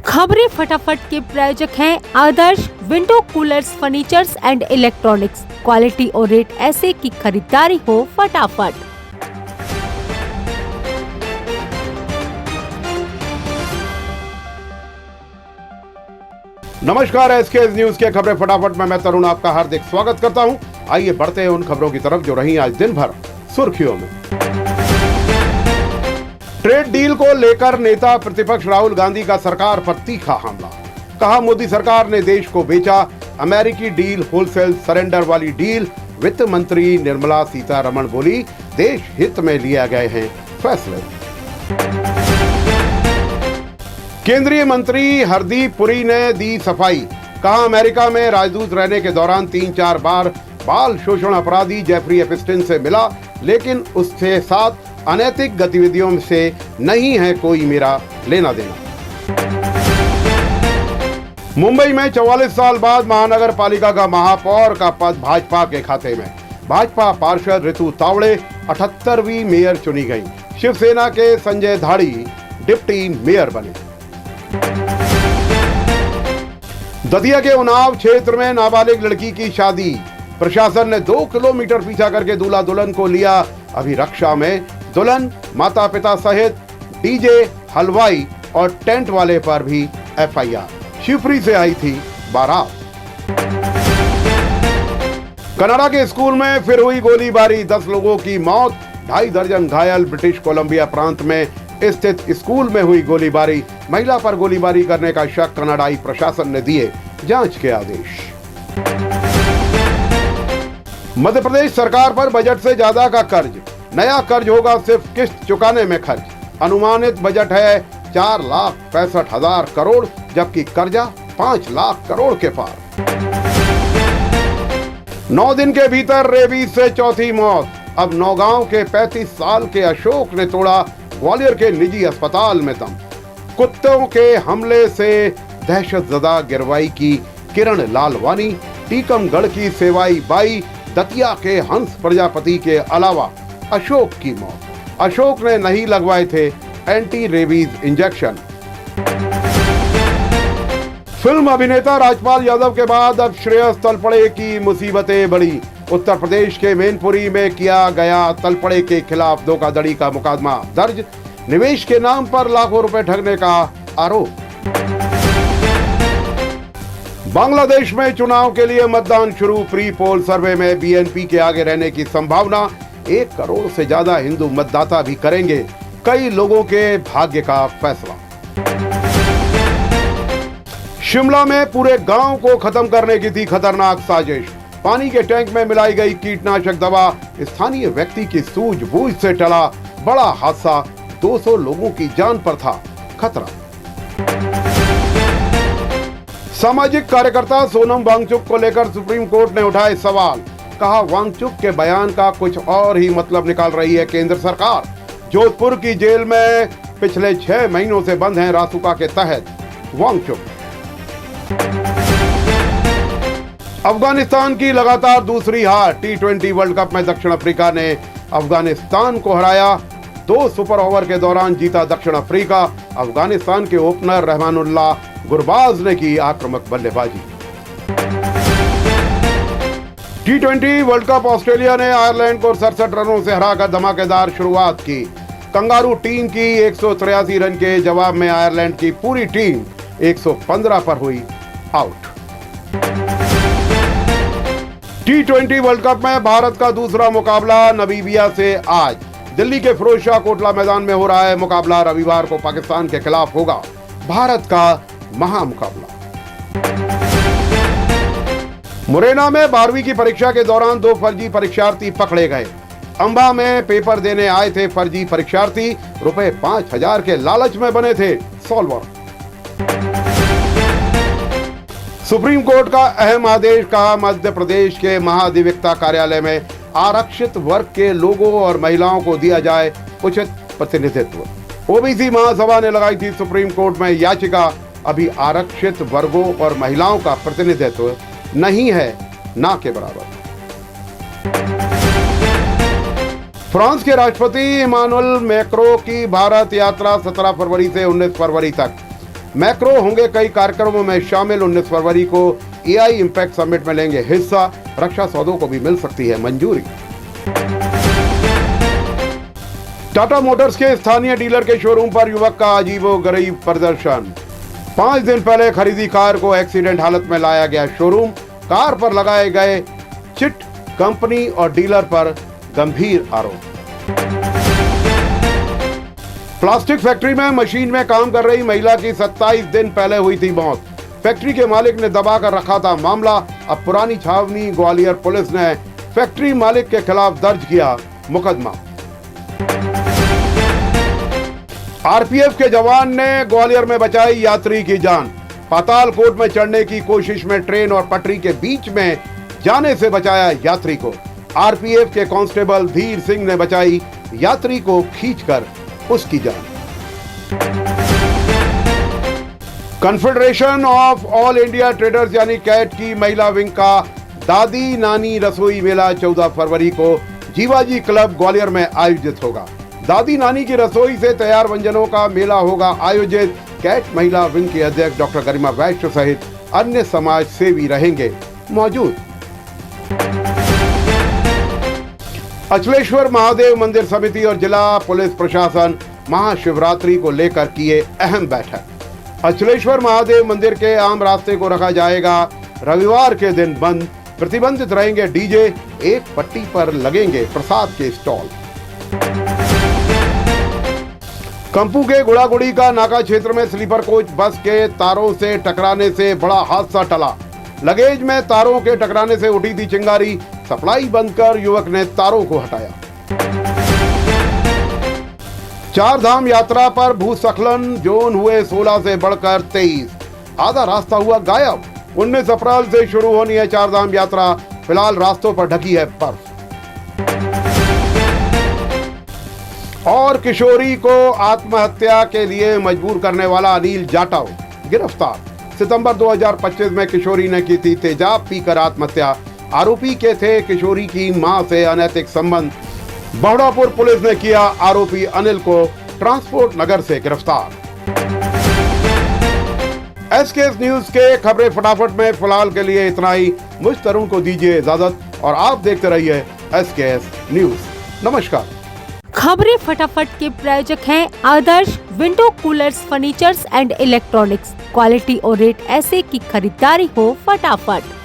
खबरें फटाफट के प्रायोजक हैं Adarsh window coolers, furnitures and electronics. Quality और रेट ऐसे की खरीदारी हो फटाफट। नमस्कार, एसकेएस न्यूज के खबरें फटाफट में मैं तरुण आपका हार्दिक स्वागत करता हूं। आइए बढ़ते हैं उन खबरों की तरफ जो रही आज दिन भर सुर्खियों में। ट्रेड डील को लेकर नेता प्रतिपक्ष राहुल गांधी का सरकार पर तीखा हमला। कहा, मोदी सरकार ने देश को बेचा। अमेरिकी डील होलसेल सरेंडर वाली डील। वित्त मंत्री निर्मला सीतारमण बोली, देश हित में लिए गए हैं फैसले। केंद्रीय मंत्री हरदीप पुरी ने दी सफाई। कहा, अमेरिका में राजदूत रहने के दौरान 3-4 बार बाल शोषण अपराधी जेफरी एपिस्टिन से मिला, लेकिन उसके साथ अनैतिक गतिविधियों से नहीं है कोई मेरा लेना देना। मुंबई में 44 साल बाद महानगर पालिका का महापौर का पद भाजपा के खाते में। भाजपा पार्षद ऋतु तावड़े 78वीं मेयर चुनी गई। शिवसेना के संजय धाड़ी डिप्टी मेयर बने। दतिया के उन्नाव क्षेत्र में नाबालिग लड़की की शादी। प्रशासन ने 2 किलोमीटर पीछा करके दूल्हा दुल्हन को लिया अभिरक्षा में। दुल्हन, माता पिता सहित डीजे, हलवाई और टेंट वाले पर भी एफआईआर। शिवपुरी से आई थी बारात। कनाडा के स्कूल में फिर हुई गोलीबारी, 10 लोगों की मौत, 2.5 दर्जन घायल। ब्रिटिश कोलंबिया प्रांत में स्थित स्कूल में हुई गोलीबारी। महिला पर गोलीबारी करने का शक, कनाडाई प्रशासन ने दिए जांच के आदेश। मध्य प्रदेश सरकार पर बजट से ज्यादा का कर्ज। नया कर्ज होगा सिर्फ किस्त चुकाने में खर्च। अनुमानित बजट है 4,65,000 करोड़, जबकि कर्जा 5 लाख करोड़ के पार। 9 दिन के भीतर रेबीज से चौथी मौत। अब नौगांव के 35 साल के अशोक ने तोड़ा ग्वालियर के निजी अस्पताल में दम। कुत्तों के हमले से दहशतजदा गिरवाई की किरण लालवानी। टीकमगढ़ की सेवाई बाई, दतिया के हंस प्रजापति के अलावा अशोक की मौत। अशोक ने नहीं लगवाए थे एंटी रेबीज इंजेक्शन। फिल्म अभिनेता राजपाल यादव के बाद अब श्रेयस तलपड़े की मुसीबतें बढ़ी। उत्तर प्रदेश के मैनपुरी में किया गया तलपड़े के खिलाफ धोखाधड़ी का मुकदमा दर्ज। निवेश के नाम पर लाखों रुपए ठगने का आरोप। बांग्लादेश में चुनाव के लिए मतदान शुरू। प्री पोल सर्वे में बीएनपी के आगे रहने की संभावना। 1 करोड़ से ज्यादा हिंदू मतदाता भी करेंगे कई लोगों के भाग्य का फैसला। शिमला में पूरे गांव को खत्म करने की थी खतरनाक साजिश। पानी के टैंक में मिलाई गई कीटनाशक दवा। स्थानीय व्यक्ति की सूझबूझ से टला बड़ा हादसा। 200 लोगों की जान पर था खतरा। सामाजिक कार्यकर्ता सोनम वांगचुक को लेकर सुप्रीम कोर्ट ने उठाए सवाल। कहा, वांगचुक के बयान का कुछ और ही मतलब निकाल रही है केंद्र सरकार। जोधपुर की जेल में पिछले 6 महीनों से बंद हैं रासुका के तहत वांगचुक। अफगानिस्तान की लगातार दूसरी हार। T20 वर्ल्ड कप में दक्षिण अफ्रीका ने अफगानिस्तान को हराया। 2 सुपर ओवर के दौरान जीता दक्षिण अफ्रीका। अफगानिस्तान के ओपनर रहमानुल्लाह गुरबाज ने की आक्रामक बल्लेबाजी। T20 वर्ल्ड कप ऑस्ट्रेलिया ने आयरलैंड को 67 रनों से हराकर धमाकेदार शुरुआत की। कंगारू टीम की 183 रन के जवाब में आयरलैंड की पूरी टीम 115 पर हुई आउट। T20 वर्ल्ड कप में भारत का दूसरा मुकाबला नमीबिया से आज। दिल्ली के फिरोजशाह कोटला मैदान में हो रहा है मुकाबला। रविवार को पाकिस्तान के खिलाफ होगा भारत का महामुकाबला। मुरैना में 12वीं की परीक्षा के दौरान 2 फर्जी परीक्षार्थी पकड़े गए। अंबा में पेपर देने आए थे फर्जी परीक्षार्थी। रुपए 5,000 के लालच में बने थे सॉल्वर। सुप्रीम कोर्ट का अहम आदेश। कहा, मध्य प्रदेश के महाधिवक्ता कार्यालय में आरक्षित वर्ग के लोगों और महिलाओं को दिया जाए उचित प्रतिनिधित्व। ओबीसी महासभा ने लगाई थी सुप्रीम कोर्ट में याचिका। अभी आरक्षित वर्गों और महिलाओं का प्रतिनिधित्व नहीं है ना के बराबर। फ्रांस के राष्ट्रपति इमानुएल मैक्रों की भारत यात्रा 17 फरवरी से 19 फरवरी तक। मैक्रो होंगे कई कार्यक्रमों में शामिल। 19 फरवरी को एआई इम्पैक्ट समिट में लेंगे हिस्सा। रक्षा सौदों को भी मिल सकती है मंजूरी। टाटा मोटर्स के स्थानीय डीलर के शोरूम पर युवक का अजीबोगरीब प्रदर्शन। 5 दिन पहले खरीदी कार को एक्सीडेंट हालत में लाया गया शोरूम। कार पर लगाए गए चिट, कंपनी और डीलर पर गंभीर आरोप। प्लास्टिक फैक्ट्री में मशीन में काम कर रही महिला की 27 दिन पहले हुई थी मौत। फैक्ट्री के मालिक ने दबाकर रखा था मामला। अब पुरानी छावनी ग्वालियर पुलिस ने फैक्ट्री मालिक के खिलाफ दर्ज किया मुकदमा। आरपीएफ के जवान ने ग्वालियर में बचाई यात्री की जान। पातालकोट में चढ़ने की कोशिश में ट्रेन और पटरी के बीच में जाने से बचाया यात्री को। आरपीएफ के कांस्टेबल धीर सिंह ने बचाई यात्री को खींचकर उसकी जान। Confederation of all India traders यानी कैट की महिला विंग का दादी नानी रसोई मेला 14 फरवरी को जीवाजी क्लब ग्वालियर में आयोजित होगा। दादी नानी की रसोई से तैयार व्यंजनों का मेला होगा आयोजित। कैट महिला विंग के अध्यक्ष डॉक्टर गरिमा वैश्य सहित अन्य समाज सेवी रहेंगे मौजूद। अचलेश्वर महादेव मंदिर समिति और जिला पुलिस प्रशासन महाशिवरात्रि को लेकर किए अहम बैठक। अचलेश्वर महादेव मंदिर के आम रास्ते को रखा जाएगा रविवार के दिन बंद। प्रतिबंधित रहेंगे डीजे। एक पट्टी पर लगेंगे प्रसाद के स्टॉल। कंपू के गुड़ागुड़ी का नाका क्षेत्र में स्लीपर कोच बस के तारों से टकराने से बड़ा हादसा टला। लगेज में तारों के टकराने से उठी थी चिंगारी। सप्लाई बंद कर युवक ने तारों को हटाया। 4 धाम यात्रा पर भूस्खलन जोन हुए 16 से बढ़कर 23। आधा रास्ता हुआ गायब। 19 अप्रैल से शुरू होनी है 4 धाम यात्रा। फिलहाल रास्तों पर ढकी है बर्फ। और किशोरी को आत्महत्या के लिए मजबूर करने वाला अनिल जाटव गिरफ्तार। सितंबर 2025 में किशोरी ने की थी तेजाब पीकर आत्महत्या। आरोपी के थे किशोरी की मां से अनैतिक संबंध। बहड़ापुर पुलिस ने किया आरोपी अनिल को ट्रांसपोर्ट नगर से गिरफ्तार। एसकेएस न्यूज के खबरें फटाफट में फिलहाल के लिए इतना ही। मुझ तरुण को दीजिए इजाजत और आप देखते रहिए एसकेएस न्यूज। नमस्कार। खबरें फटाफट के प्रायोजक हैं Adarsh window coolers furnitures and electronics. Quality और रेट ऐसे की खरीदारी हो फटाफट।